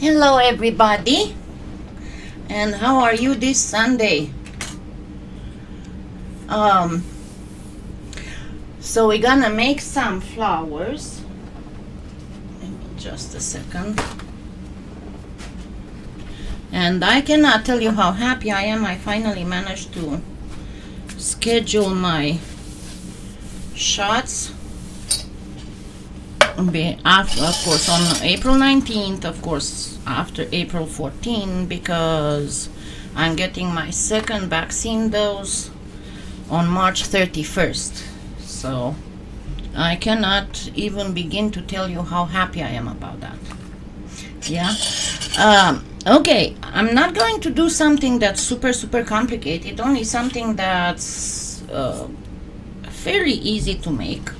Hello everybody, and how are you this Sunday? So we're gonna make some flowers. Give me just a second. And I cannot tell you how happy I am. I finally managed to schedule my shots. After, of course, on April 19th, of course, after April 14th, because I'm getting my second vaccine dose on March 31st. So I cannot even begin to tell you how happy I am about that. Yeah. Okay, I'm not going to do something that's super complicated, only something that's fairly easy to make.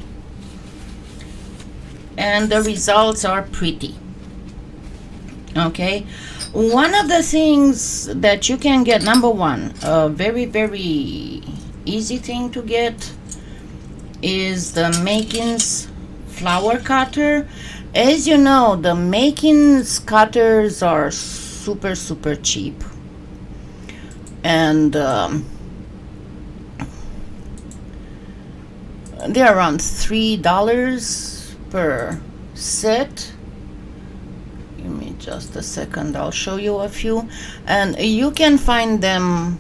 And the results are pretty. Okay, one of the things that you can get, number one, a very easy thing to get is the Makins flower cutter. As you know, the Makins cutters are super cheap, and they're around $3 per set. Give me just a second, I'll show you a few, and you can find them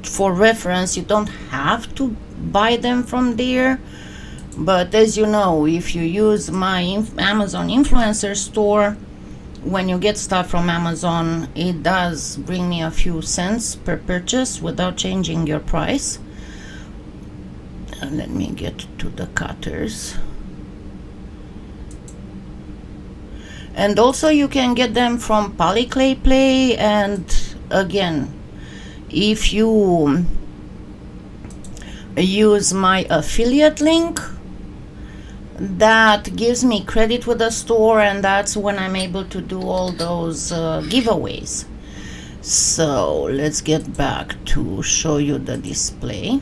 for reference. You don't have to buy them from there, but as you know, if you use my Amazon influencer store, when you get stuff from Amazon, it does bring me a few cents per purchase without changing your price. And let me get to the cutters. And also you can get them from PolyClay. And again, if you use my affiliate link, that gives me credit with the store, and that's when I'm able to do all those giveaways. So let's get back to show you the display.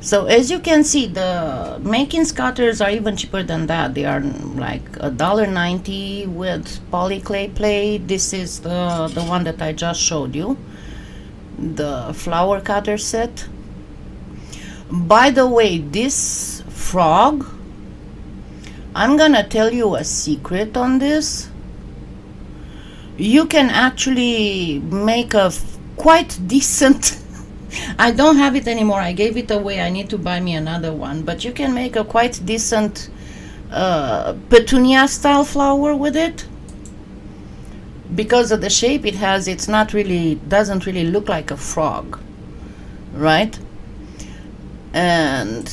So as you can see, the Makins cutters are even cheaper than that. They are like $1.90 with PolyClay. This is the one that I just showed you, the flower cutter set. By the way, this frog, I'm gonna tell you a secret on this. You can actually make a quite decent I don't have it anymore, I gave it away, I need to buy me another one, but you can make a quite decent petunia style flower with it. Because of the shape it has, it's not really, doesn't really look like a frog, right? And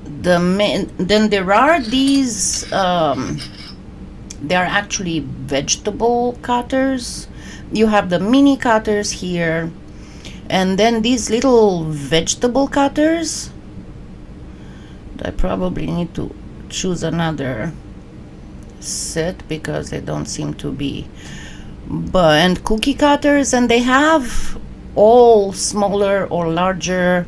then there are these they're actually vegetable cutters. You have the mini cutters here, and then these little vegetable cutters. I probably need to choose another set because they don't seem to be, and cookie cutters, and they have all smaller or larger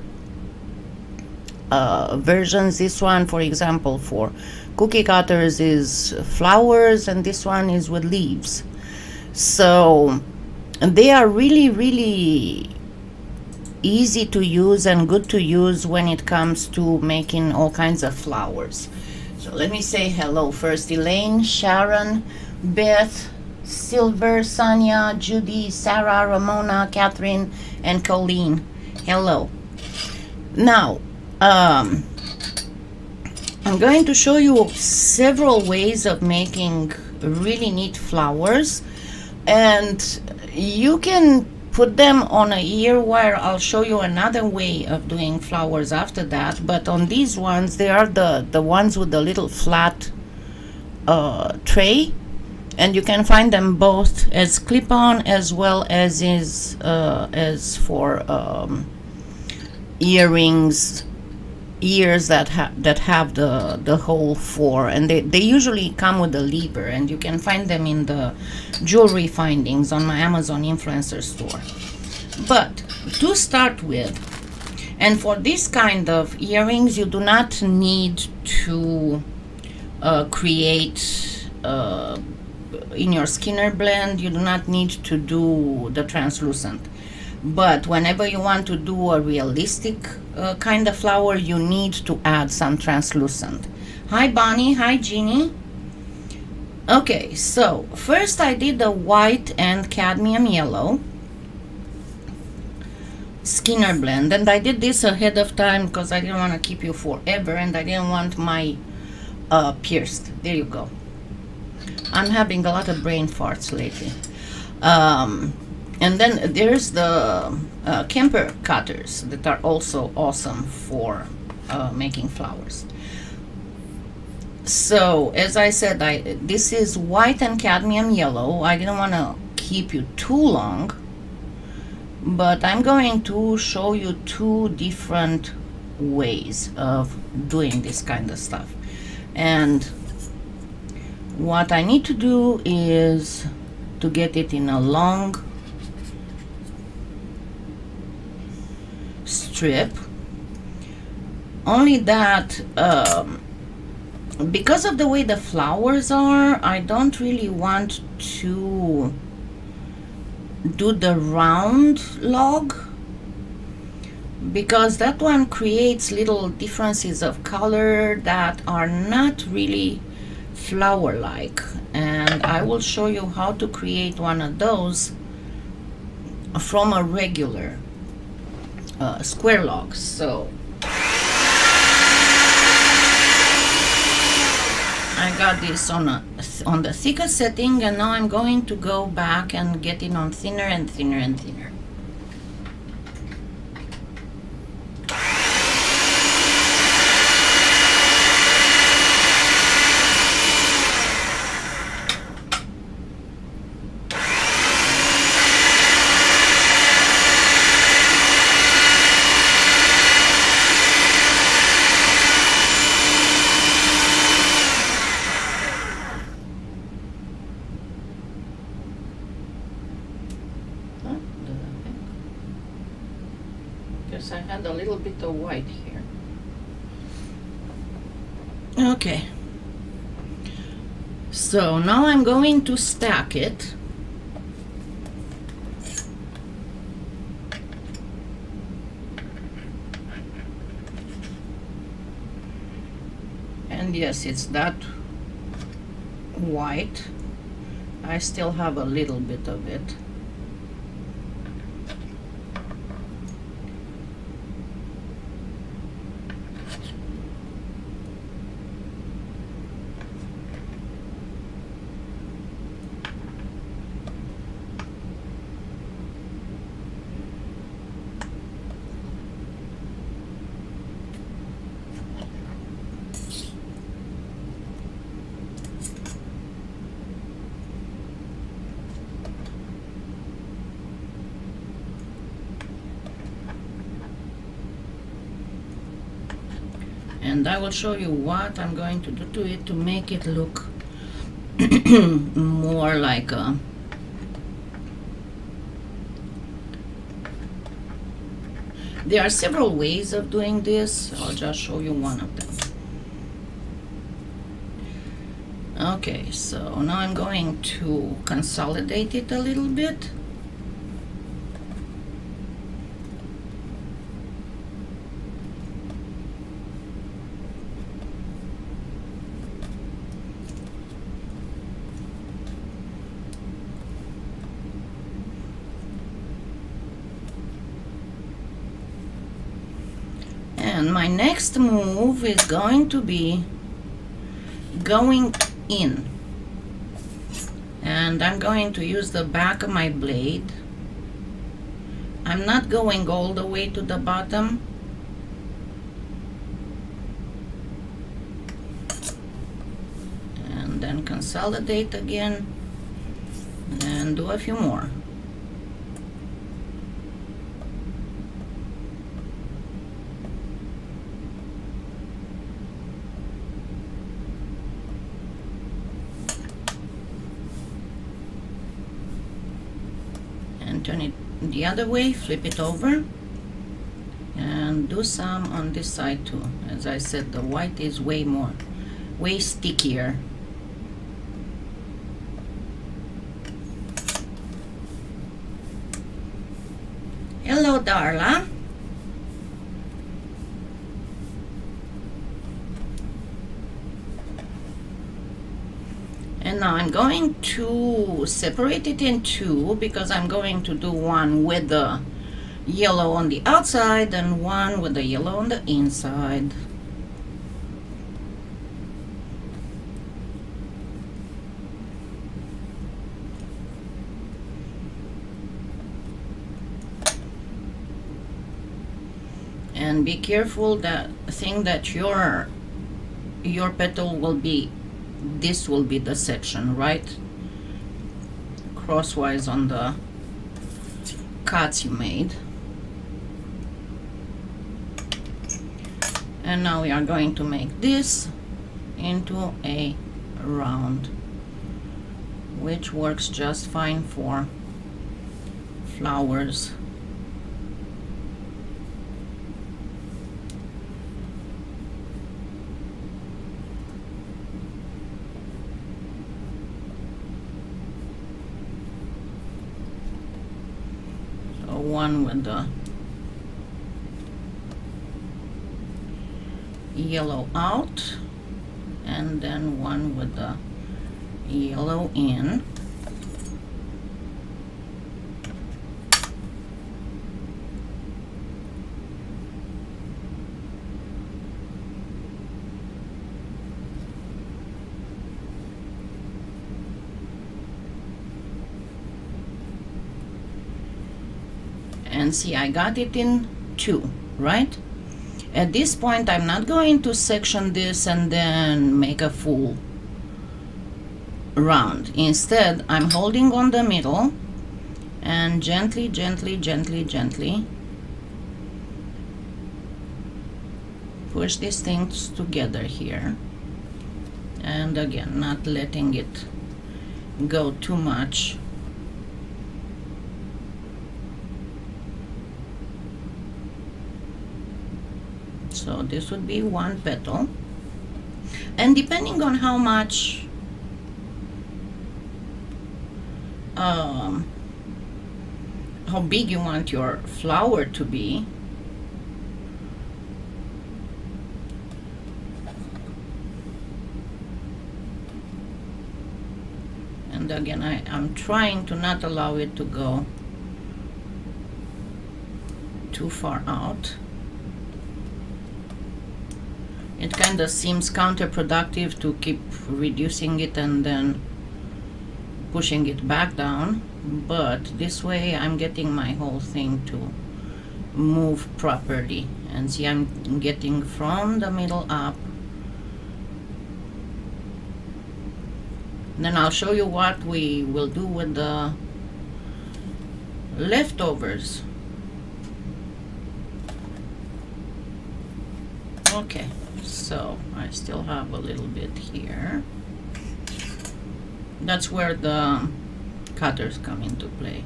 versions. This one, for example, for cookie cutters is flowers, and this one is with leaves. So they are really easy to use and good to use when it comes to making all kinds of flowers. So let me say hello first. Elaine, Sharon, Beth, Silver, Sonia, Judy, Sarah, Ramona, Catherine, and Colleen. Hello. Now I'm going to show you several ways of making really neat flowers, and you can put them on a ear wire. I'll show you another way of doing flowers after that, but on these ones, they are the ones with the little flat tray, and you can find them both as clip-on as well as for earrings, ears that have the hole for, and they usually come with a lever, and you can find them in the jewelry findings on my Amazon influencer store. But to start with, and for this kind of earrings, you do not need to create in your Skinner blend, you do not need to do the translucent. But whenever you want to do a realistic kind of flower, you need to add some translucent. Hi Bonnie, hi Jeannie. Okay, so first I did the white and cadmium yellow Skinner blend, and I did this ahead of time because I didn't want to keep you forever, and I didn't want my pierced. There you go. I'm having a lot of brain farts lately. And then there's the Kemper cutters that are also awesome for making flowers. So as I said, this is white and cadmium yellow. I didn't want to keep you too long, but I'm going to show you two different ways of doing this kind of stuff. And what I need to do is to get it in a long strip. Only that because of the way the flowers are, I don't really want to do the round log, because that one creates little differences of color that are not really flower-like, and I will show you how to create one of those from a regular square log. So I got this on the thicker setting, and now I'm going to go back and get it on thinner and thinner and thinner. I had a little bit of white here. Okay, so now I'm going to stack it. And yes, it's that white. I still have a little bit of it. And I will show you what I'm going to do to it to make it look more like a There are several ways of doing this. I'll just show you one of them. Okay, so now I'm going to consolidate it a little bit. And my next move is going to be going in, and I'm going to use the back of my blade. I'm not going all the way to the bottom. And then consolidate again and do a few more. Turn it the other way, flip it over, and do some on this side too. As I said, the white is way stickier. Hello, Darla. And now I'm going to separate it in two because I'm going to do one with the yellow on the outside and one with the yellow on the inside. And be careful that your petal will be, this will be the section, right? Crosswise on the cuts you made. And now we are going to make this into a round, which works just fine for flowers. One with the yellow out and then one with the yellow in. And see, I got it in two, right? At this point, I'm not going to section this and then make a full round. Instead, I'm holding on the middle and gently, gently, gently, gently push these things together here. And again, not letting it go too much. So this would be one petal, and depending on how much how big you want your flower to be, and again I'm trying to not allow it to go too far out. It kind of seems counterproductive to keep reducing it and then pushing it back down, but this way I'm getting my whole thing to move properly. And see, I'm getting from the middle up. Then I'll show you what we will do with the leftovers. Okay. So I still have a little bit here. That's where the cutters come into play.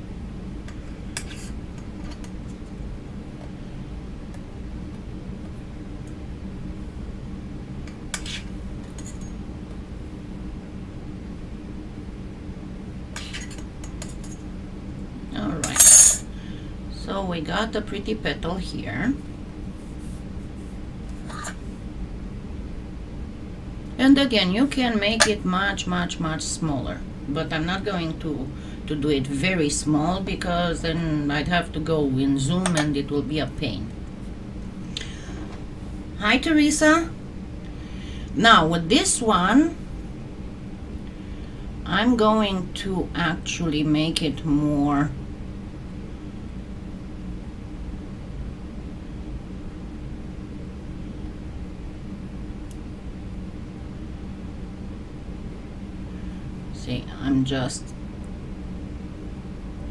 All right. So we got a pretty petal here. And again, you can make it much, much, much smaller, but I'm not going to do it very small because then I'd have to go in zoom and it will be a pain. Hi, Teresa. Now with this one, I'm going to actually make it more I'm just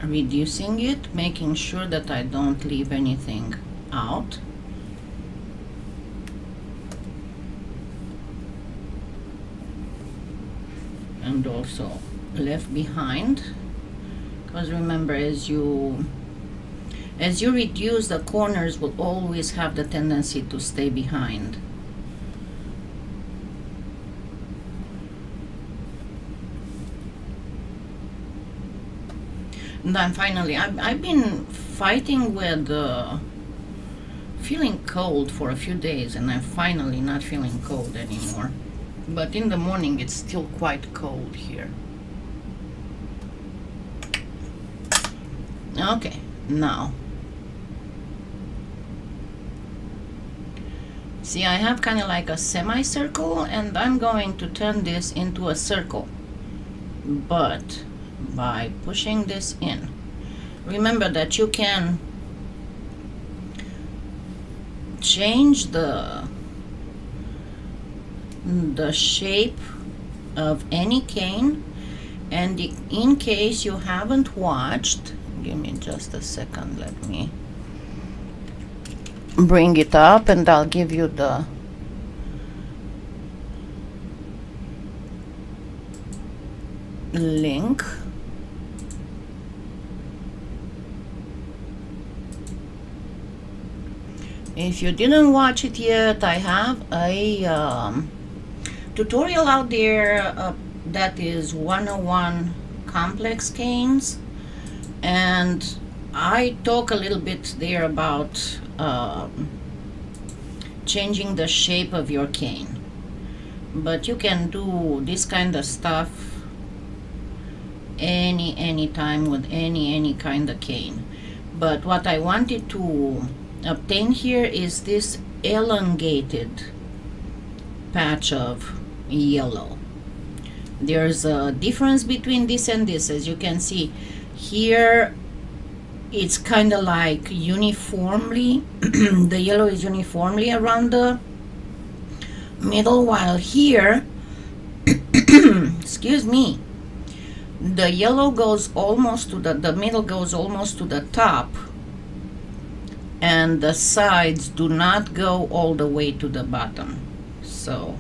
reducing it, making sure that I don't leave anything out. And also left behind, because remember, as you reduce, the corners will always have the tendency to stay behind. And then finally, I've been fighting with feeling cold for a few days, and I'm finally not feeling cold anymore. But in the morning, it's still quite cold here. Okay, now. See, I have kind of like a semicircle, and I'm going to turn this into a circle. But by pushing this in, remember that you can change the shape of any cane. And in case you haven't watched, give me just a second, let me bring it up and I'll give you the link. If you didn't watch it yet, I have a tutorial out there that is 101 complex canes, and I talk a little bit there about changing the shape of your cane. But you can do this kind of stuff any time with any kind of cane. But what I wanted to obtain here is this elongated patch of yellow. There's a difference between this and this. As you can see here, it's kind of like uniformly the yellow is uniformly around the middle, while here excuse me, the yellow goes almost to the middle goes almost to the top, and the sides do not go all the way to the bottom. So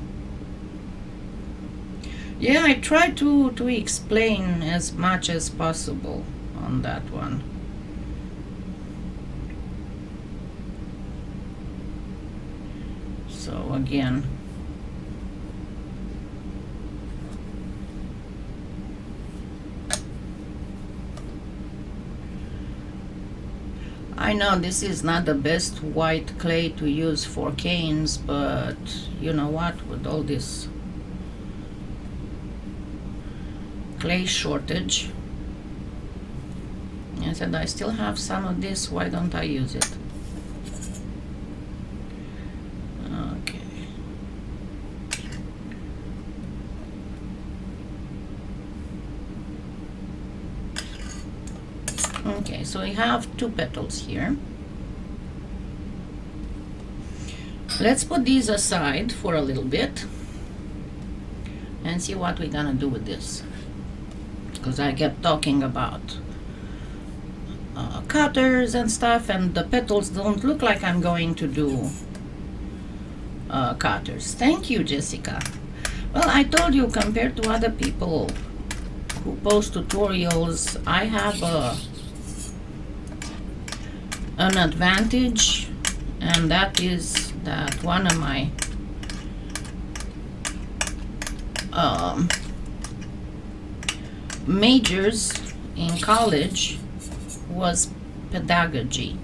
yeah, I try to explain as much as possible on that one. So again, I know this is not the best white clay to use for canes, but you know what, with all this clay shortage, I said I still have some of this, why don't I use it? Okay, so we have two petals here. Let's put these aside for a little bit and see what we're gonna do with this, because I kept talking about cutters and stuff, and the petals don't look like I'm going to do cutters. Thank you, Jessica. Well, I told you, compared to other people who post tutorials, I have an advantage, and that is that one of my majors in college was pedagogy,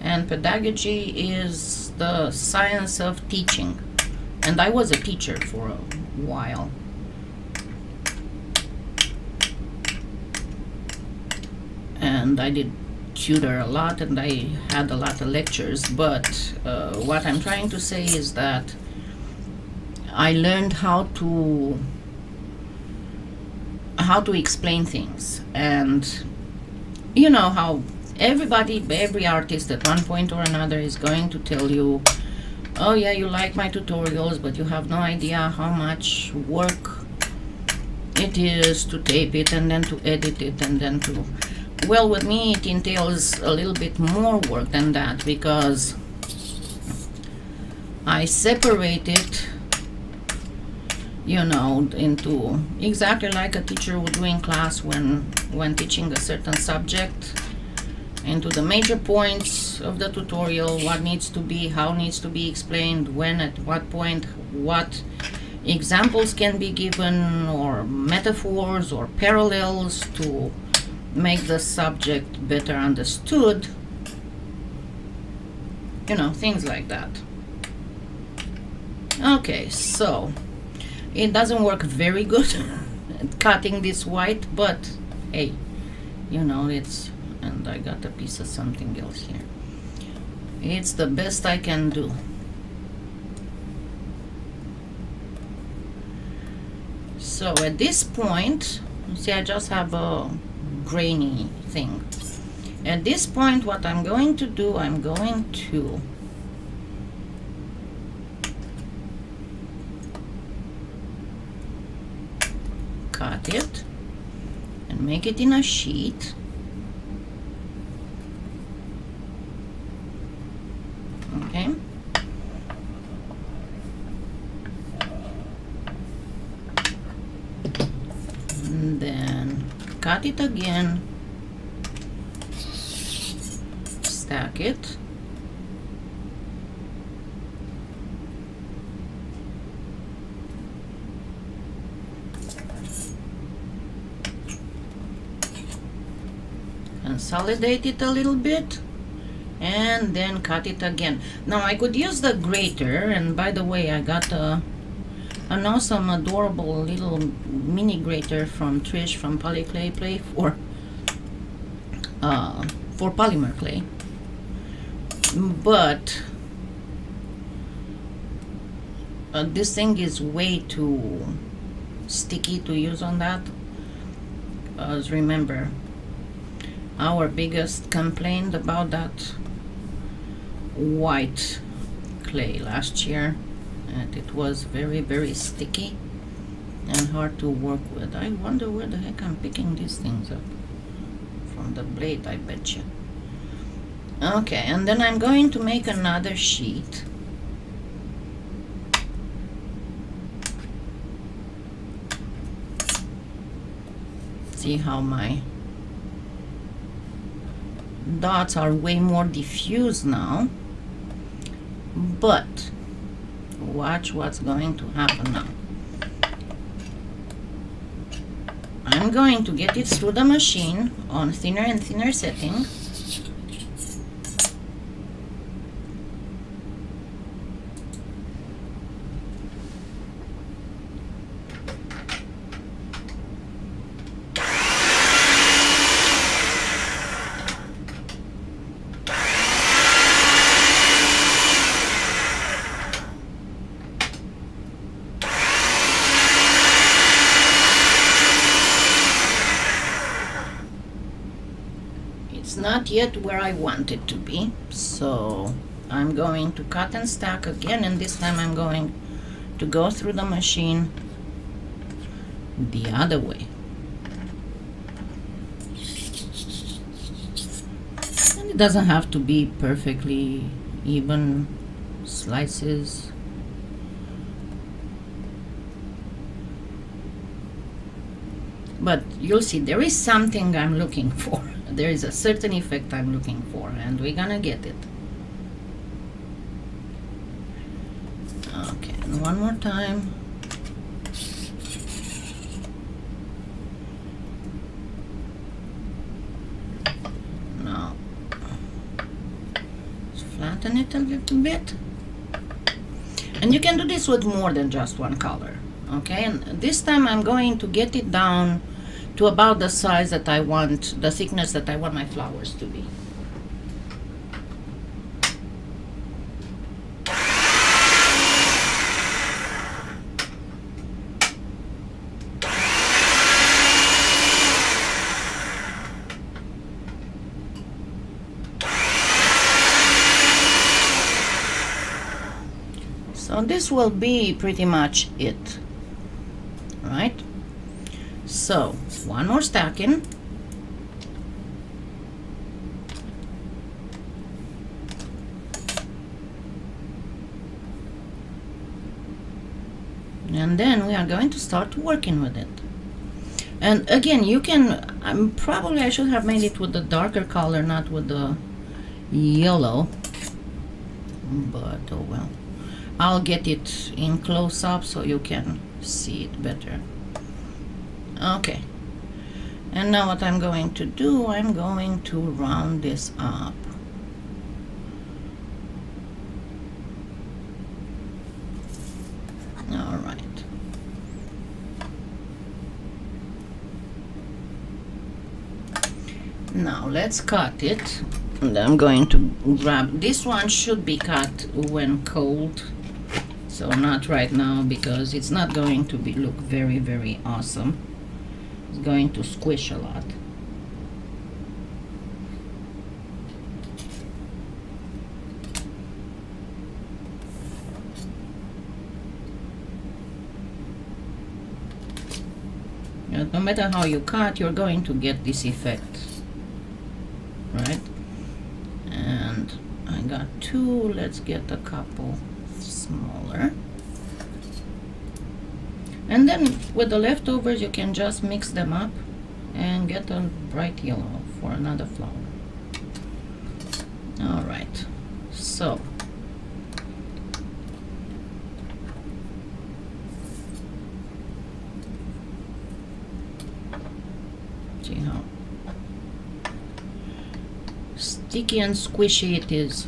and pedagogy is the science of teaching, and I was a teacher for a while. And I did tutor a lot, and I had a lot of lectures, but what I'm trying to say is that I learned how to explain things. And you know how every artist at one point or another is going to tell you, oh yeah, you like my tutorials, but you have no idea how much work it is to tape it and then to edit it and then to... Well, with me it entails a little bit more work than that, because I separate it, you know, into exactly like a teacher would do in class when teaching a certain subject, into the major points of the tutorial, what needs to be, how needs to be explained, when, at what point, what examples can be given, or metaphors or parallels to make the subject better understood, you know, things like that. Okay, so it doesn't work very good at cutting this white, but hey, you know, it's, and I got a piece of something else here. It's the best I can do. So at this point, you see, I just have a grainy thing. At this point, what I'm going to do, I'm going to cut it and make it in a sheet. Okay. And then cut it again, stack it, consolidate it a little bit, and then cut it again. Now I could use the grater, and by the way, I got an awesome, adorable little mini grater from Trish from PolyClay Play for polymer clay. But this thing is way too sticky to use on that. As remember, our biggest complaint about that white clay last year, and it was very, very sticky and hard to work with. I wonder where the heck I'm picking these things up. From the blade, I bet you. Okay, and then I'm going to make another sheet. See how my dots are way more diffuse now, but watch what's going to happen now. I'm going to get it through the machine on thinner and thinner setting. Not yet where I want it to be, so I'm going to cut and stack again, and this time I'm going to go through the machine the other way. And it doesn't have to be perfectly even slices. But you'll see there is something I'm looking for. There is a certain effect I'm looking for, and we're gonna get it. Okay, and one more time. Now, let's flatten it a little bit. And you can do this with more than just one color. Okay, and this time I'm going to get it down to about the size that I want, the thickness that I want my flowers to be. So this will be pretty much it, right? So one more stacking. And then we are going to start working with it. And again, you can, probably I should have made it with the darker color, not with the yellow. But oh well. I'll get it in close up so you can see it better. Okay. And now what I'm going to do, I'm going to round this up. All right. Now let's cut it. And I'm going to grab, this one should be cut when cold. So not right now, because it's not going to look very, very awesome. It's going to squish a lot. No matter how you cut, you're going to get this effect, right? And I got two, let's get a couple smaller. And then with the leftovers, you can just mix them up and get a bright yellow for another flower. All right, so see how sticky and squishy it is.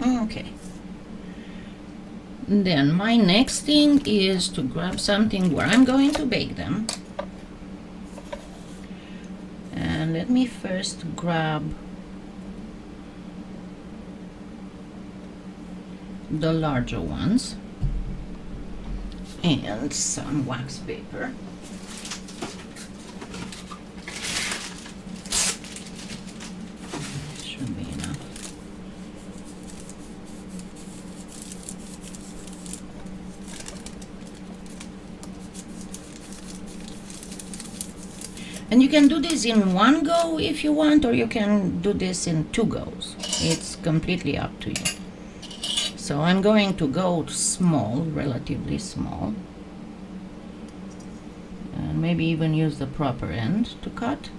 Okay. Then my next thing is to grab something where I'm going to bake them. And let me first grab the larger ones and some wax paper. Should be enough. And you can do this in one go if you want, or you can do this in 2 goes. It's completely up to you. So I'm going to go small, relatively small. And maybe even use the proper end to cut.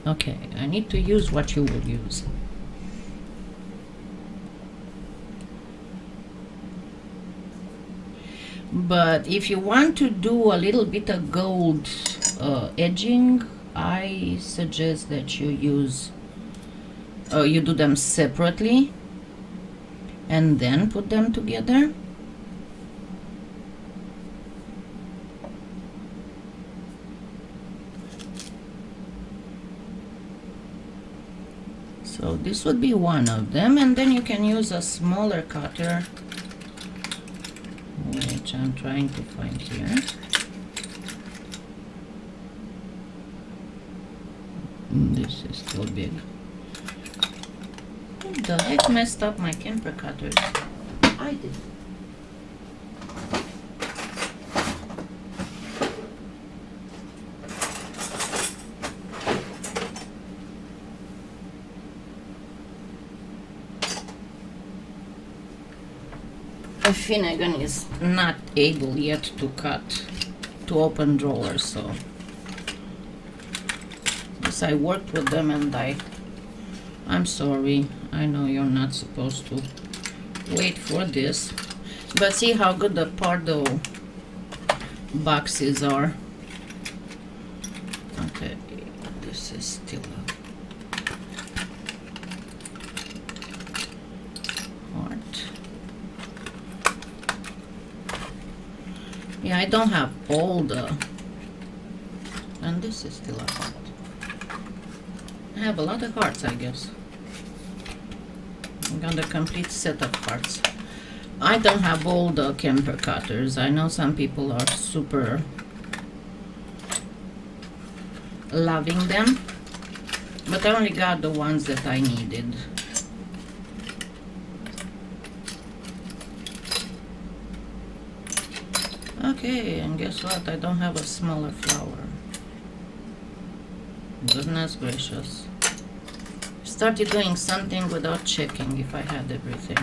Okay, I need to use what you will use. But if you want to do a little bit of gold edging, I suggest that you use, you do them separately and then put them together. So this would be one of them, and then you can use a smaller cutter, which I'm trying to find here. This is still big. Who the heck messed up my camper cutters? I did. Finnegan is not able yet to cut, to open drawers, so yes, I worked with them, and I'm sorry. I know you're not supposed to wait for this, but see how good the Pardo boxes are. Okay, this is still yeah, I don't have all the, and this is still a heart. I have a lot of hearts, I guess. I got a complete set of hearts. I don't have all the camper cutters. I know some people are super loving them, but I only got the ones that I needed. Okay, and guess what? I don't have a smaller flower. Goodness gracious. Started doing something without checking if I had everything.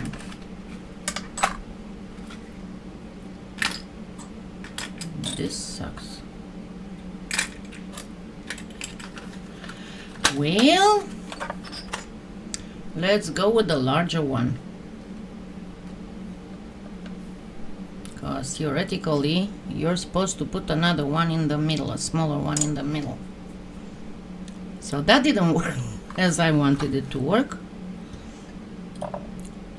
This sucks. Well, let's go with the larger one. Because theoretically, you're supposed to put another one in the middle, a smaller one in the middle. So that didn't work as I wanted it to work.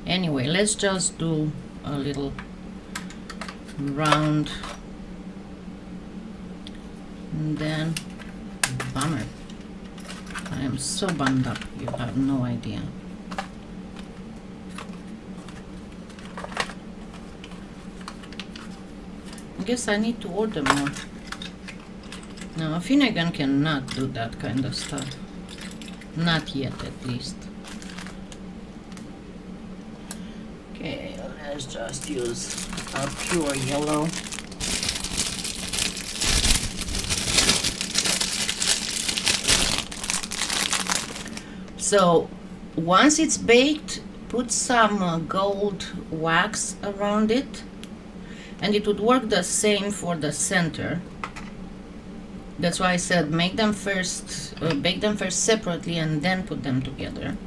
Anyway, let's just do a little round. And then, bummer. I am so bummed up, you have no idea. I guess I need to order more. No, Finnegan cannot do that kind of stuff. Not yet, at least. Okay, let's just use a pure yellow. So, once it's baked, put some gold wax around it. And it would work the same for the center. That's why I said make them first, bake them first separately and then put them together.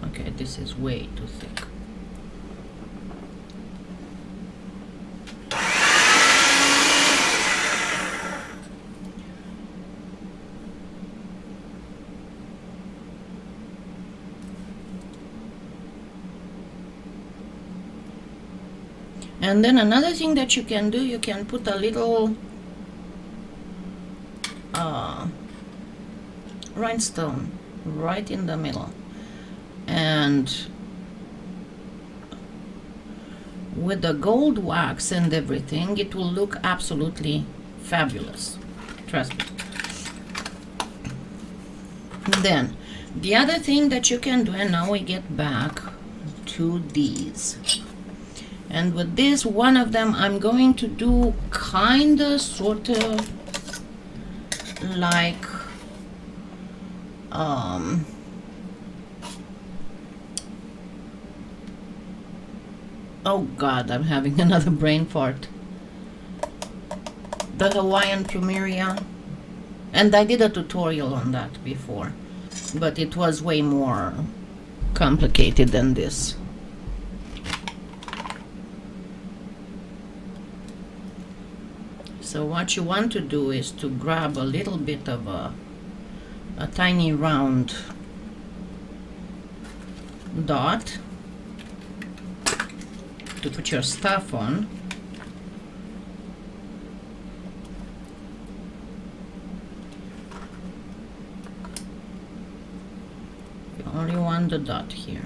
Okay, this is way too thick. And then another thing that you can do, you can put a little rhinestone right in the middle. And with the gold wax and everything, it will look absolutely fabulous. Trust me. Then, the other thing that you can do, and now we get back to these. And with this, one of them I'm going to do kinda, sorta like oh god, I'm having another brain fart. The Hawaiian plumeria. And I did a tutorial on that before, but it was way more complicated than this. So what you want to do is to grab a little bit of a tiny round dot to put your stuff on. You only want the dot here.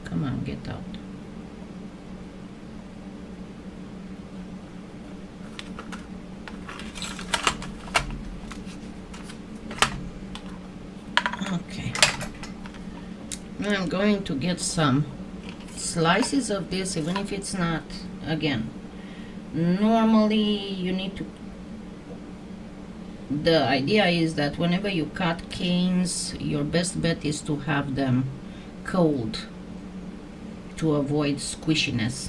Come on, get out. Okay. Now I'm going to get some slices of this, even if it's not, again, normally you need to, the idea is that whenever you cut canes, your best bet is to have them cold to avoid squishiness.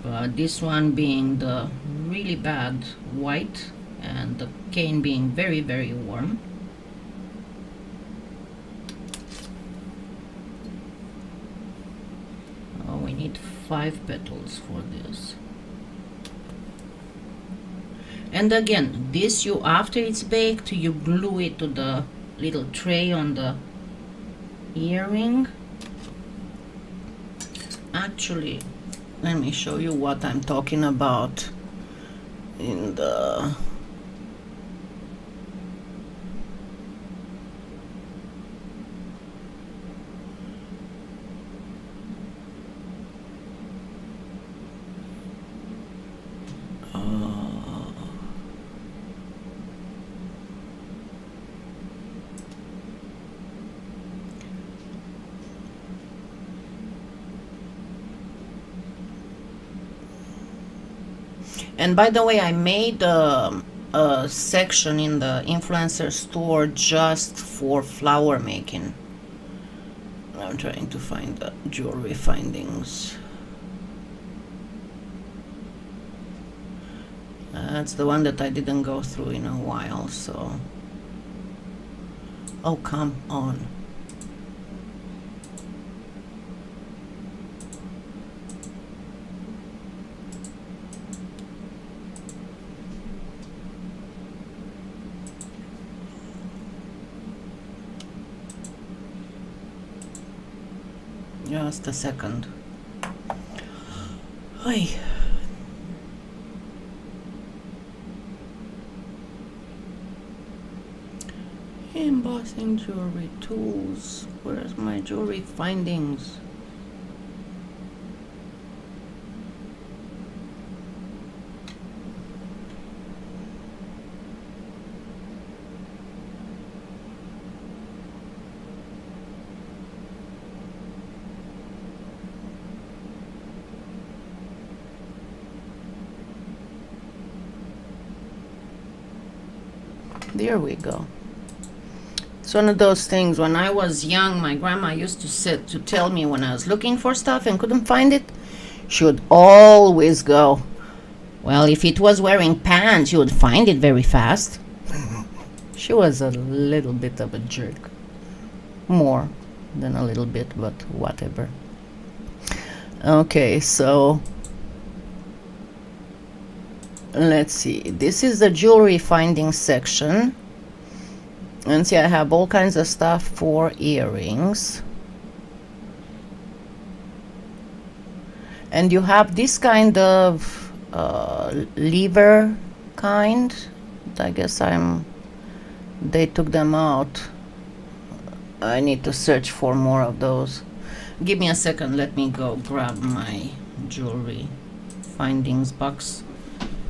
But this one being the really bad white and the cane being very, very warm. Oh, we need 5 petals for this. And again, this you, after it's baked, you glue it to the little tray on the earring. Actually, let me show you what I'm talking about in the And by the way, I made a section in the influencer store just for flower making. I'm trying to find the jewelry findings. That's the one that I didn't go through in a while, so... Oh, come on. Just a second. Hi. Embossing jewelry tools. Where's my jewelry findings? There we go. It's one of those things. When I was young, my grandma used to tell me when I was looking for stuff and couldn't find it, she would always go, well, if it was wearing pants, you would find it very fast. She was a little bit of a jerk. More than a little bit, but whatever. Okay, so let's see. This is the jewelry finding section. And see, I have all kinds of stuff for earrings. And you have this kind of lever kind. I guess they took them out. I need to search for more of those. Give me a second, let me go grab my jewelry findings box.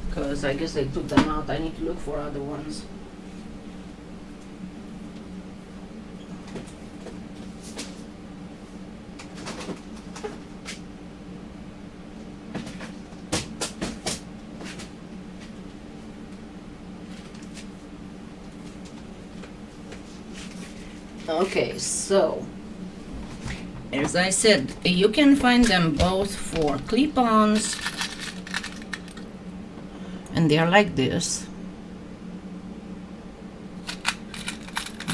Because I guess they took them out. I need to look for other ones. Okay, so as I said, you can find them both for clip-ons, and they are like this,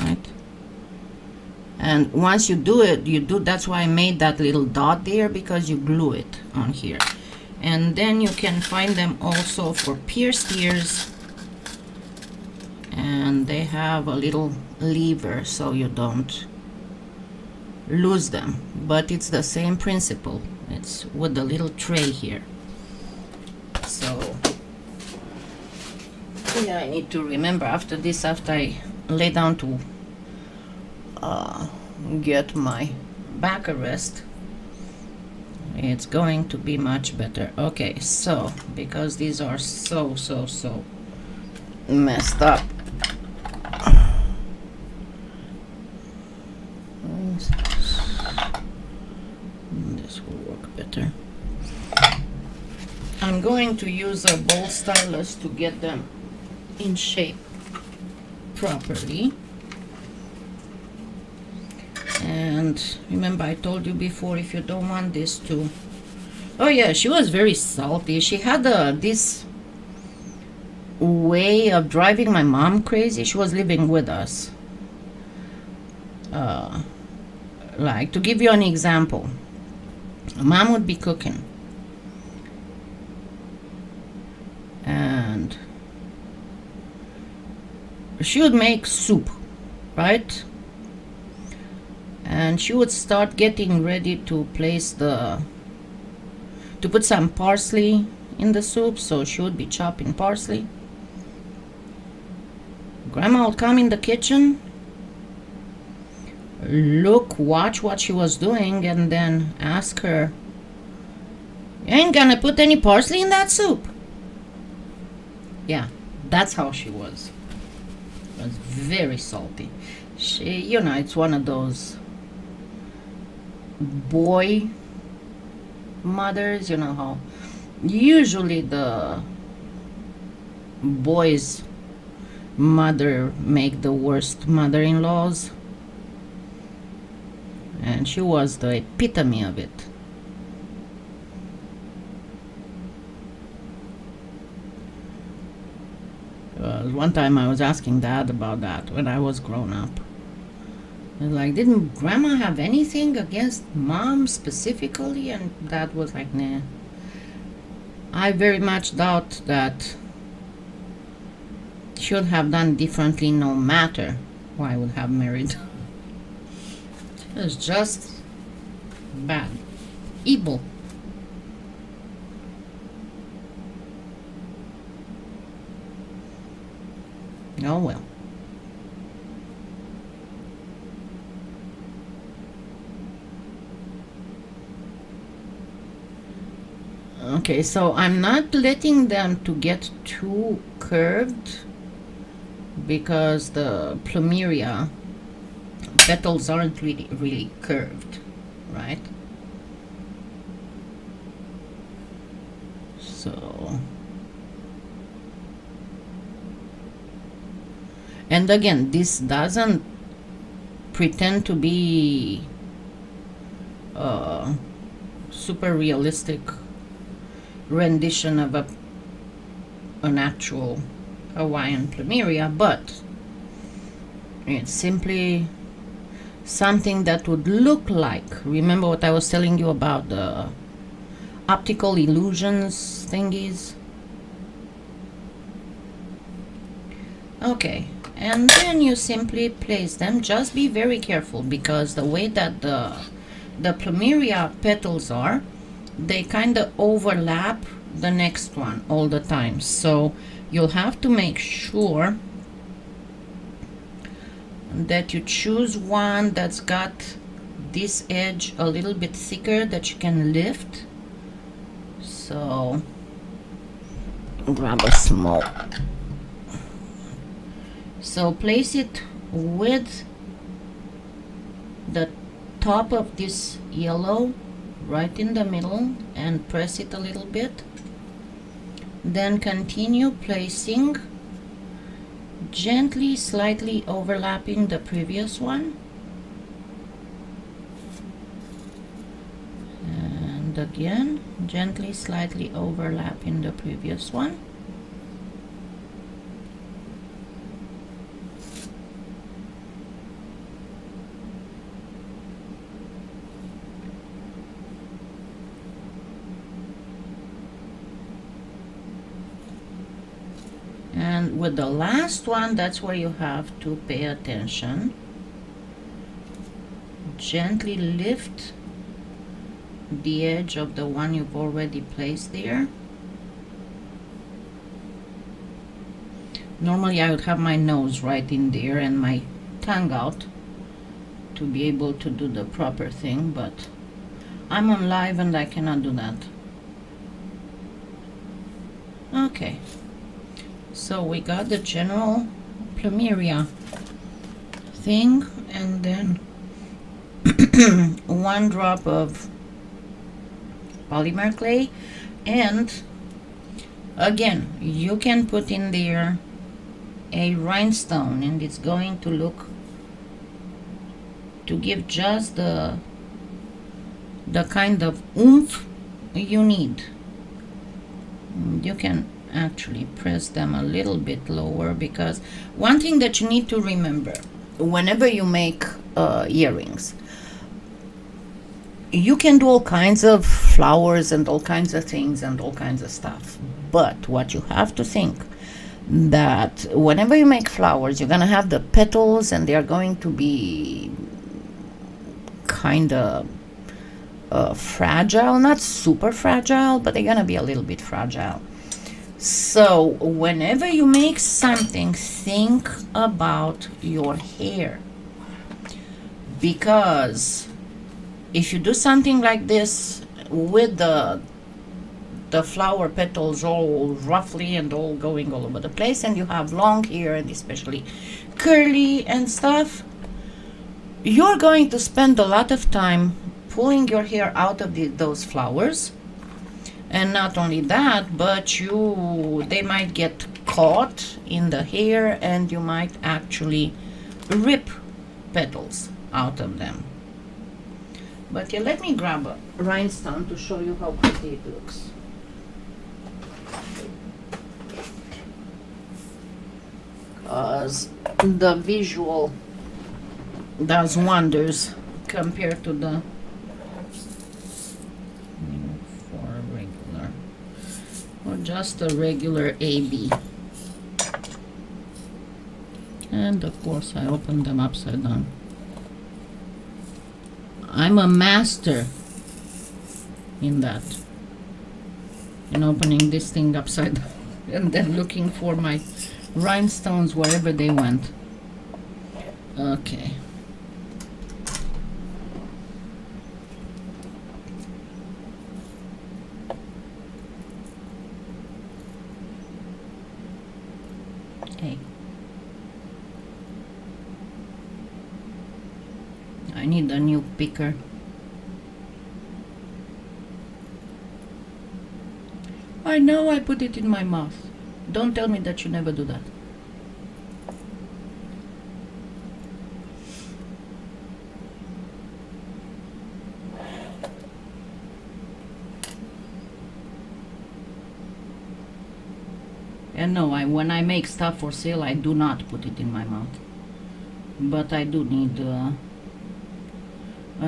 right? And once you do it, that's why I made that little dot there, because you glue it on here. And then you can find them also for pierced ears, and they have a little lever so you don't lose them, but it's the same principle. It's with the little tray here. So yeah, I need to remember after this, after I lay down to get my back a rest, it's going to be much better. Okay, so because these are so messed up, this will work better. I'm going to use a bowl stylus to get them in shape properly. And remember, I told you before, if you don't want this to... Oh yeah, she was very salty. She had this way of driving my mom crazy. She was living with us. Like, to give you an example, mom would be cooking, and she would make soup, right? And she would start getting ready to put some parsley in the soup, so she would be chopping parsley. Grandma would come in the kitchen, watch what she was doing, and then ask her, "You ain't gonna put any parsley in that soup?" Yeah, that's how she was. She was very salty. She, it's one of those boy mothers, how usually the boy's mother make the worst mother-in-laws, and she was the epitome of it. One time I was asking Dad about that when I was grown up. I was like, didn't Grandma have anything against Mom specifically? And Dad was like, nah. I very much doubt that she would have done differently no matter who I would have married. It was just bad. Evil. Oh well. Okay, so I'm not letting them to get too curved because the plumeria petals aren't really curved, right? So, and again, this doesn't pretend to be a super realistic rendition of an actual Hawaiian plumeria, but it's simply something that would look like, remember what I was telling you about the optical illusions thingies? Okay, and then you simply place them. Just be very careful because the way that the plumeria petals are, they kind of overlap the next one all the time. So you'll have to make sure that you choose one that's got this edge a little bit thicker that you can lift. So grab a small. So place it with the top of this yellow right in the middle and press it a little bit. Then continue placing, gently, slightly overlapping the previous one. And again, gently, slightly overlapping the previous one. And with the last one, that's where you have to pay attention. Gently lift the edge of the one you've already placed there. Normally I would have my nose right in there and my tongue out to be able to do the proper thing, but I'm on live and I cannot do that. Okay. So we got the general plumeria thing, and then one drop of polymer clay, and again you can put in there a rhinestone, and it's going to look to give just the kind of oomph you need. You can actually press them a little bit lower, because one thing that you need to remember whenever you make earrings, you can do all kinds of flowers and all kinds of things and all kinds of stuff, but what you have to think that whenever you make flowers, you're gonna have the petals and they're going to be kind of fragile, not super fragile, but they're gonna be a little bit fragile. So whenever you make something, think about your hair, because if you do something like this with the flower petals all roughly and all going all over the place, and you have long hair and especially curly and stuff, you're going to spend a lot of time pulling your hair out of those flowers. And not only that, but they might get caught in the hair, and you might actually rip petals out of them. But yeah, let me grab a rhinestone to show you how pretty it looks. Because the visual does wonders compared to the for regular or just a regular AB. And of course I opened them upside down. I'm a master in that, in opening this thing upside down and then looking for my rhinestones wherever they went. Okay. Hey. I need a new picker. I know I put it in my mouth. Don't tell me that you never do that. And no, when I make stuff for sale, I do not put it in my mouth. But I do need a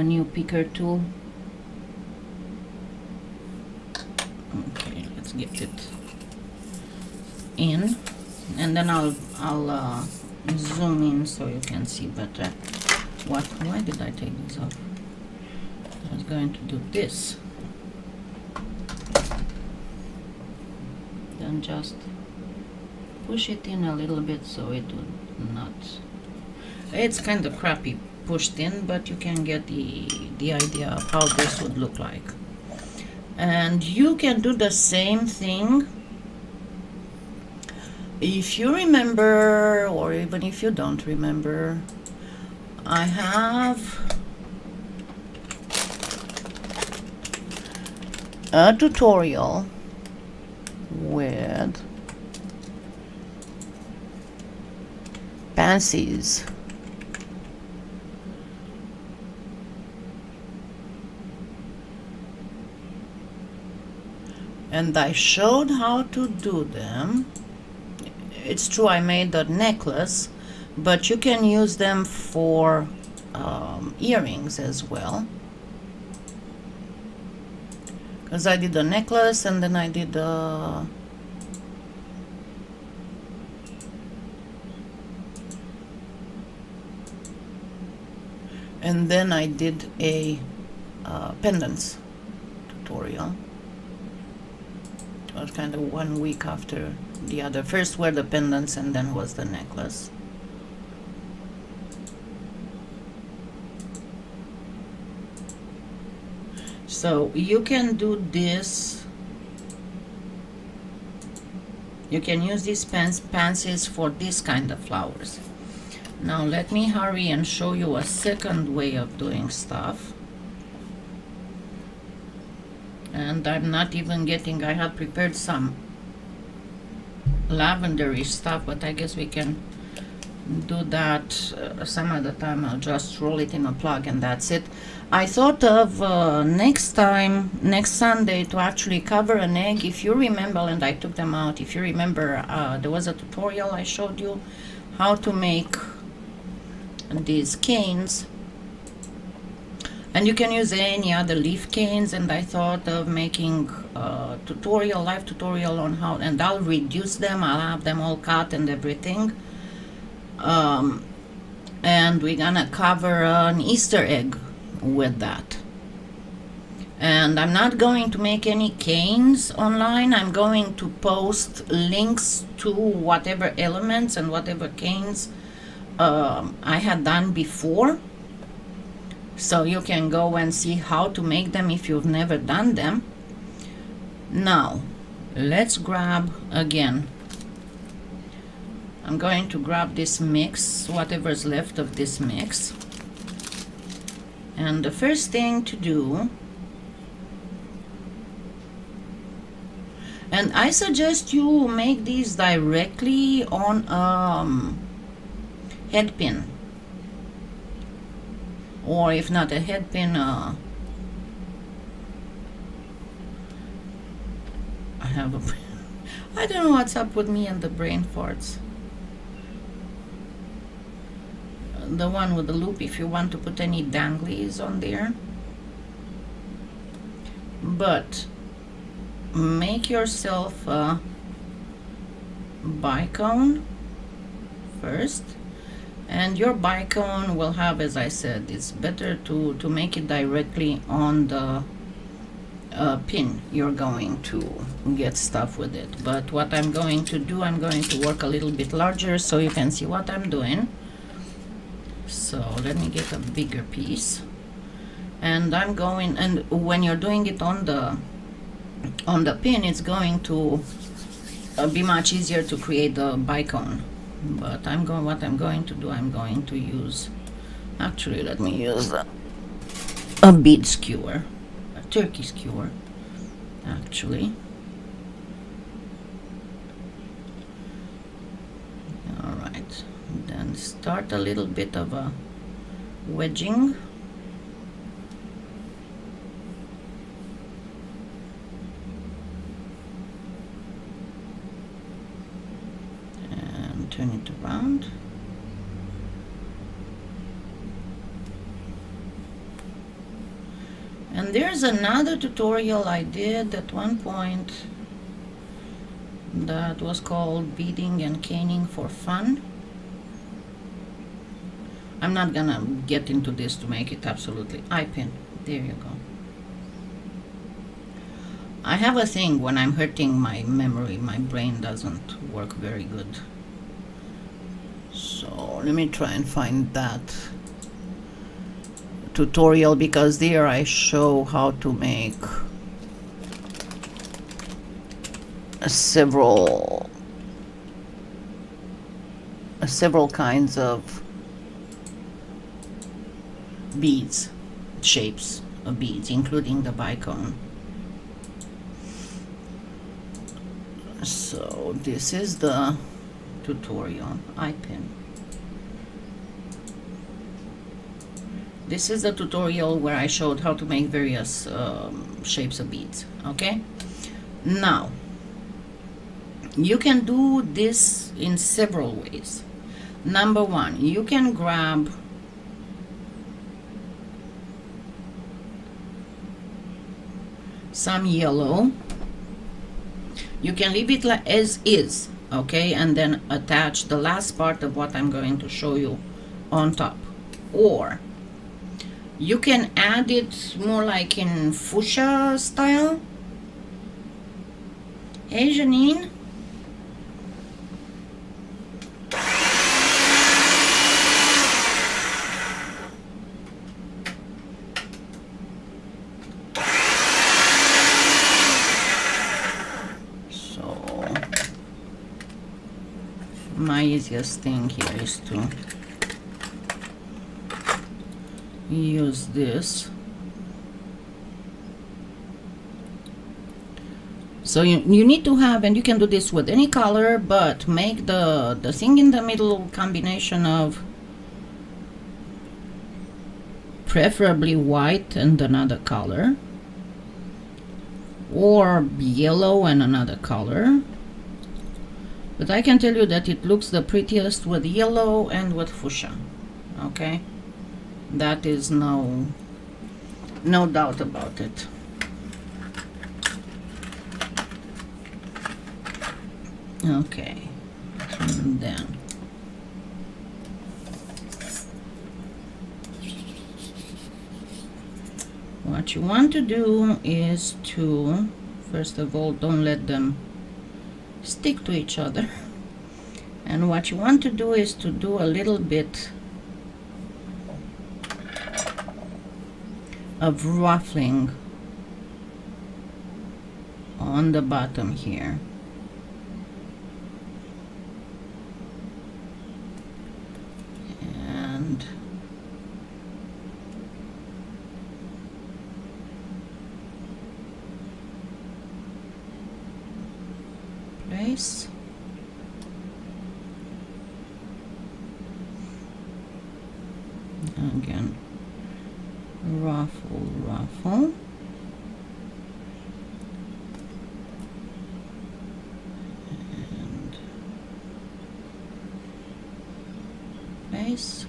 new picker tool. Okay, let's get it in, and then I'll zoom in so you can see better. Why did I take this off? I was going to do this. Then just push it in a little bit so it would not. It's kind of crappy pushed in, but you can get the idea of how this would look like. And you can do the same thing if you remember, or even if you don't remember. I have a tutorial with pansies. And I showed how to do them. It's true I made a necklace, but you can use them for earrings as well. Because I did a necklace, and then I did a pendants tutorial. It was kind of 1 week after the other. First were the pendants, and then was the necklace. So you can do this. You can use these pansies for this kind of flowers. Now let me hurry and show you a second way of doing stuff. And I'm not even getting, I had prepared some lavenderish stuff, but I guess we can do that some other time. I'll just roll it in a plug and that's it. I thought of next Sunday, to actually cover an egg. If you remember, and I took them out, if you remember, there was a tutorial I showed you how to make these canes. And you can use any other leaf canes, and I thought of making a live tutorial on how, and I'll reduce them, I'll have them all cut and everything. And we're gonna cover an Easter egg with that. And I'm not going to make any canes online. I'm going to post links to whatever elements and whatever canes I had done before. So you can go and see how to make them if you've never done them. Now, let's grab again. I'm going to grab this mix, whatever's left of this mix. And the first thing to do, And I suggest you make these directly on a head pin, or if not a head pin, I have a I don't know what's up with me and the brain farts. The one with the loop, if you want to put any danglies on there. But make yourself a bicone first, and your bicone will have, as I said, it's better to make it directly on the pin you're going to get stuff with it. But what I'm going to do, I'm going to work a little bit larger so you can see what I'm doing. So let me get a bigger piece, and I'm going, and when you're doing it on the pin, it's going to be much easier to create the bicone. But what I'm going to do, I'm going to use, actually let me use a bead skewer, a turkey skewer actually. Alright, then start a little bit of a wedging. And turn it around. And there's another tutorial I did at one point that was called beading and caning for fun. I'm not gonna get into this to make it absolutely eye pin. There you go. I have a thing when I'm hurting my memory, my brain doesn't work very good. So let me try and find that tutorial, because there I show how to make several kinds of beads, shapes of beads, including the bicone. So this is the tutorial, eye pin. This is the tutorial where I showed how to make various shapes of beads. Okay, now you can do this in several ways. Number one, you can grab some yellow. You can leave it like as is, okay, and then attach the last part of what I'm going to show you on top. Or you can add it more like in fuchsia style. Hey Janine. So my easiest thing here is to use this. So you need to have, and you can do this with any color, but make the thing in the middle combination of preferably white and another color, or yellow and another color. But I can tell you that it looks the prettiest with yellow and with fuchsia. Okay, that is no doubt about it. Okay, and then what you want to do is to, first of all, don't let them stick to each other. And what you want to do is to do a little bit of ruffling on the bottom here. And place. Again, ruffle, ruffle. And place.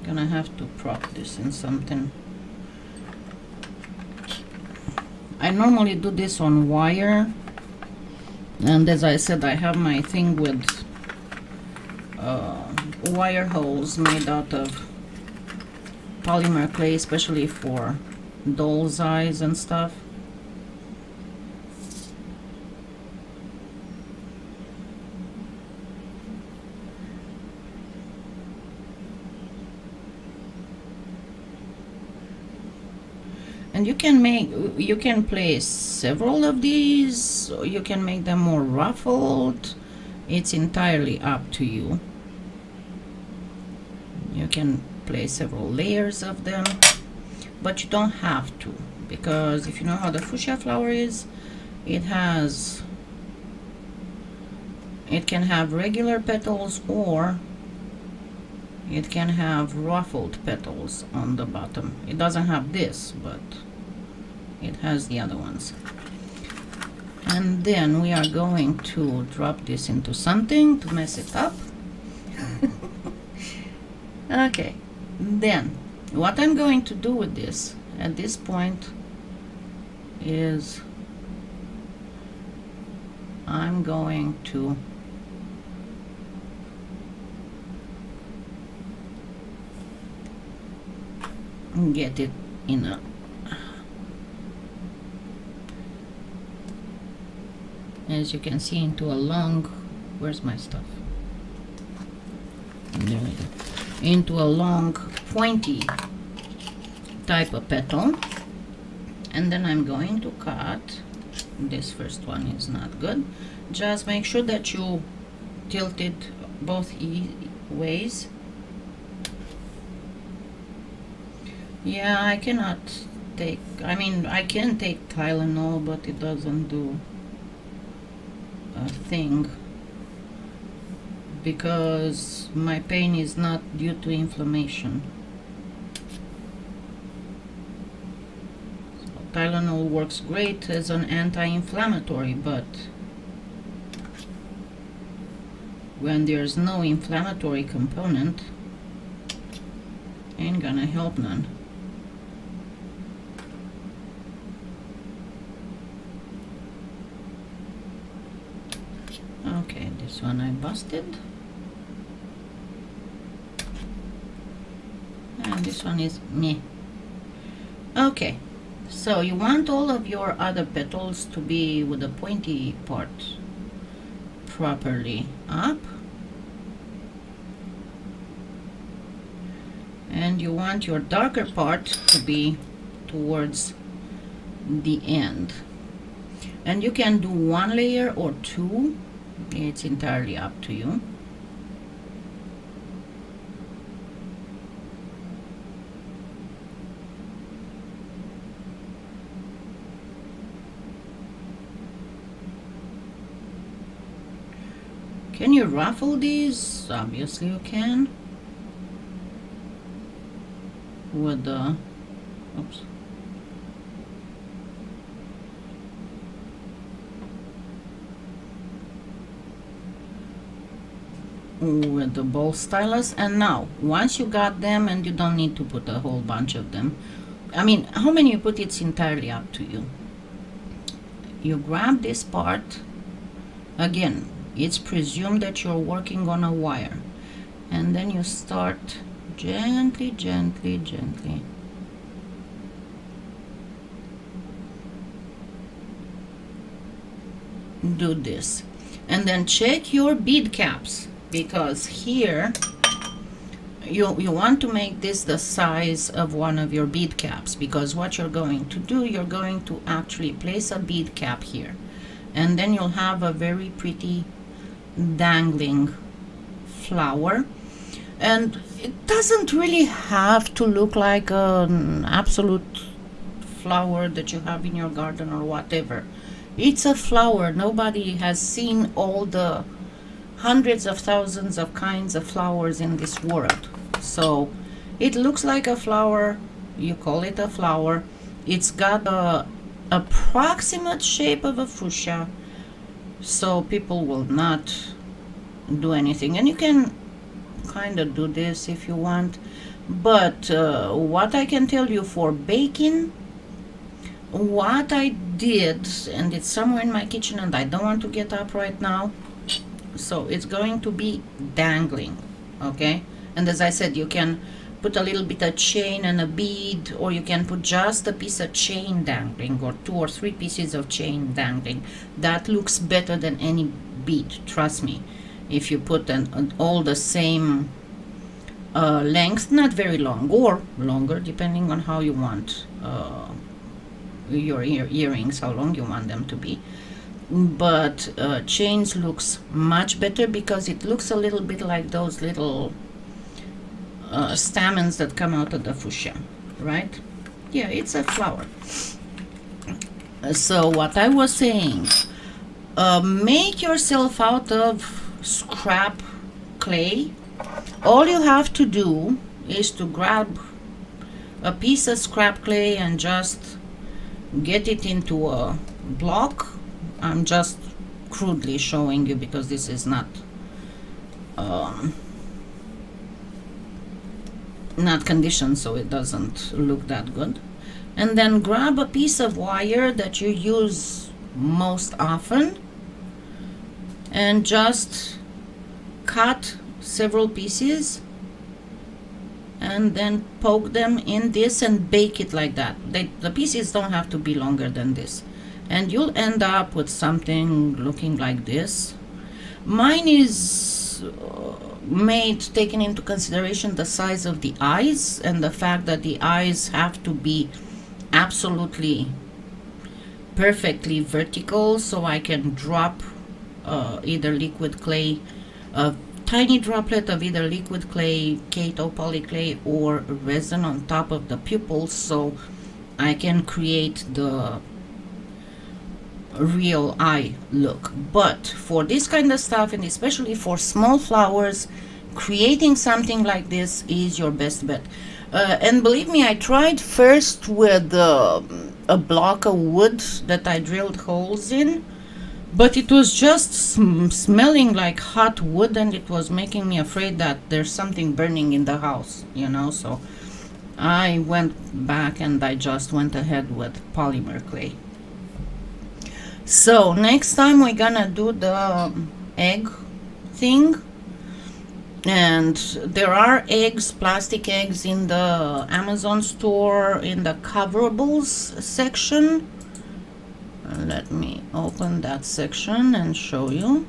Gonna have to prop this in something. I normally do this on wire, and as I said, I have my thing with wire holes made out of polymer clay, especially for doll's eyes and stuff. And you can place several of these, or you can make them more ruffled. It's entirely up to you. You can place several layers of them, but you don't have to, because if you know how the fuchsia flower is, it can have regular petals, or it can have ruffled petals on the bottom. It doesn't have this, but it has the other ones. And then we are going to drop this into something to mess it up. Okay, then what I'm going to do with this at this point is I'm going to get it in a as you can see into a long, where's my stuff? There we go. Into a long pointy type of petal, and then I'm going to cut. This first one is not good. Just make sure that you tilt it both ways. Yeah, I cannot take, I mean, I can take Tylenol, but it doesn't do a thing, because my pain is not due to inflammation. So Tylenol works great as an anti-inflammatory, but when there's no inflammatory component, ain't gonna help none. Okay, this one I busted. And this one is meh. Okay, so you want all of your other petals to be with the pointy part properly up. And you want your darker part to be towards the end. And you can do one layer or two. It's entirely up to you. Can you ruffle these? Obviously you can. With the, oops. With the ball stylus. And now once you got them, and you don't need to put a whole bunch of them, I mean, how many you put, it's entirely up to you. You grab this part. Again, it's presumed that you're working on a wire, and then you start gently, gently, gently. Do this, and then check your bead caps, because here you want to make this the size of one of your bead caps, because what you're going to do, you're going to actually place a bead cap here, and then you'll have a very pretty dangling flower. And it doesn't really have to look like an absolute flower that you have in your garden or whatever. It's a flower. Nobody has seen all the hundreds of thousands of kinds of flowers in this world. So it looks like a flower. You call it a flower. It's got a approximate shape of a fuchsia, so people will not do anything. And you can kind of do this if you want, but what I can tell you for baking, what I did, and it's somewhere in my kitchen and I don't want to get up right now, so it's going to be dangling, okay? And as I said, you can put a little bit of chain and a bead, or you can put just a piece of chain dangling, or 2 or 3 pieces of chain dangling. That looks better than any bead, trust me. If you put all the same length, not very long, or longer, depending on how you want your earrings, how long you want them to be. But chains looks much better because it looks a little bit like those little stamens that come out of the fuchsia, right? Yeah, it's a flower. So what I was saying, make yourself out of scrap clay. All you have to do is to grab a piece of scrap clay and just get it into a block. I'm just crudely showing you because this is not conditioned, so it doesn't look that good. And then grab a piece of wire that you use most often and just cut several pieces and then poke them in this and bake it like that. The pieces don't have to be longer than this, and you'll end up with something looking like this. Mine is made taking into consideration the size of the eyes and the fact that the eyes have to be absolutely perfectly vertical, so I can drop either liquid clay, a tiny droplet of either liquid clay, Kato PolyClay, or resin on top of the pupils, so I can create the real eye look. But for this kind of stuff, and especially for small flowers, creating something like this is your best bet. And believe me, I tried first with a block of wood that I drilled holes in, but it was just smelling like hot wood, and it was making me afraid that there's something burning in the house, you know. So I went back and I just went ahead with polymer clay. So next time we're gonna do the egg thing, and there are eggs, plastic eggs, in the Amazon store in the coverables section. Let me open that section and show you.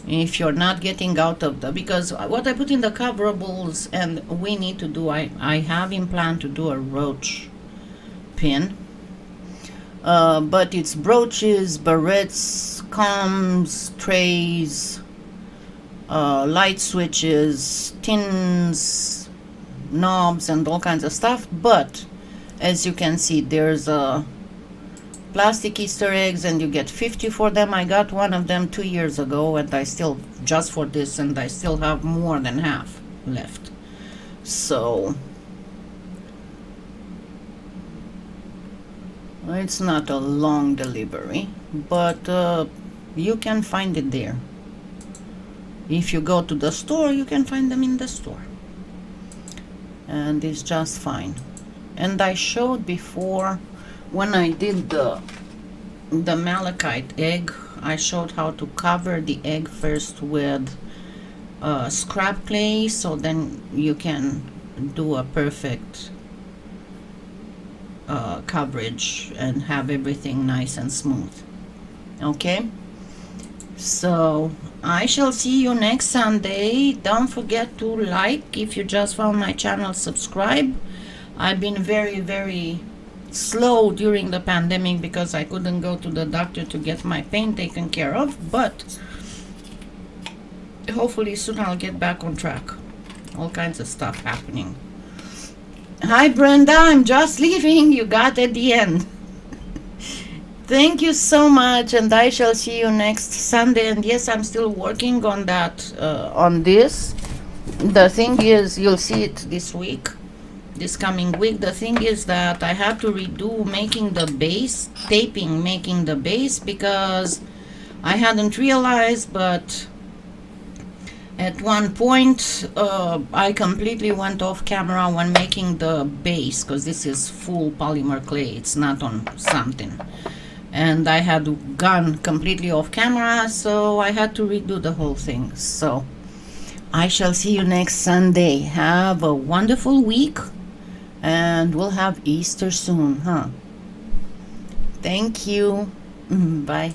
If you're not getting out of the, because what I put in the coverables, and we need to do, I have in plan to do a roach pin, but it's brooches, barrettes, combs, trays, light switches, tins, knobs, and all kinds of stuff. But as you can see, there's a plastic Easter eggs, and you get 50 for them. I got one of them 2 years ago, and I still, just for this, and I still have more than half left. So it's not a long delivery, but you can find it there. If you go to the store, you can find them in the store, and it's just fine. And I showed before, when I did the malachite egg, I showed how to cover the egg first with scrap clay, so then you can do a perfect coverage and have everything nice and smooth. Okay, so I shall see you next Sunday. Don't forget to like. If you just found my channel, subscribe. I've been very, very slow during the pandemic because I couldn't go to the doctor to get my pain taken care of, but hopefully soon I'll get back on track. All kinds of stuff happening. Hi Brenda, I'm just leaving. You got at the end. Thank you so much, and I shall see you next Sunday. And yes, I'm still working on that, on this. The thing is, you'll see it this week, this coming week. The thing is that I have to redo making the base, taping, making the base, because I hadn't realized, but at one point I completely went off camera when making the base, because this is full polymer clay, it's not on something. And I had gone completely off camera, so I had to redo the whole thing. So I shall see you next Sunday. Have a wonderful week, and we'll have Easter soon, huh? Thank you. Bye.